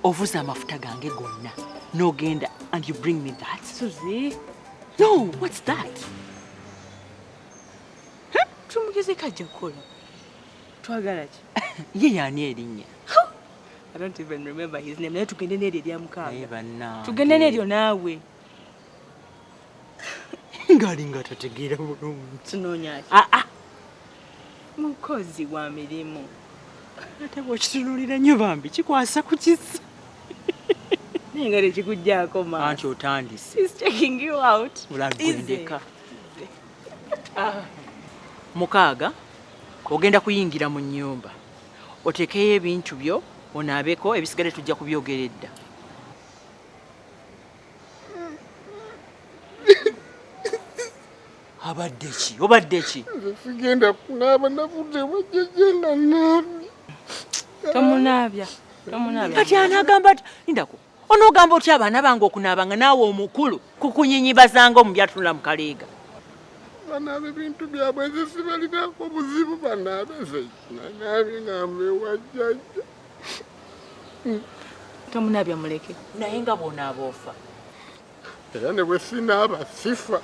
Ovuza amafuta gange gonna. N'ogenda and you bring me that. Suzy. No, what's that? Tumugeze kajja kukola. Twagala ki? Ye yani erinnya. I don't even remember his name. Naye tugende n'eryo erya mukaaga. Naye bannange. Tugende n'eryo naawe. Ngalinga tategeera bulungi. Tunoonya ki? Mukozi wa mirimu. Ate bw'okitunuulira nnyo bambi kikwasa ku kisa. Naye nga tekikuggyako maaso. Anti otandise. He's checking you out. Bulagwendeka. Mukaaga, ogenda kuyingira mu nnyumba. Otekeyo ebintu byo, onaabeko ebisigale tujja kubyogera edda. Obadde ki? Sigenda kunaaba navudde wajjajja nga naabye. Tomunaabya. Kati anagamba ati lindako. Onoogamba otya abaana bange okunaaba nga naawe omukulu kukunyinyibazanga omu byatulula mu kaleega. Banaabe ebintu byabwe nze sibalinaako obuzibu banaabe nze. Nanaabye ng'ambe wajjajja. Tomunaabya muleke. Naye nga bw'onaaba ofa. Era ne bwe sinaaba sifa.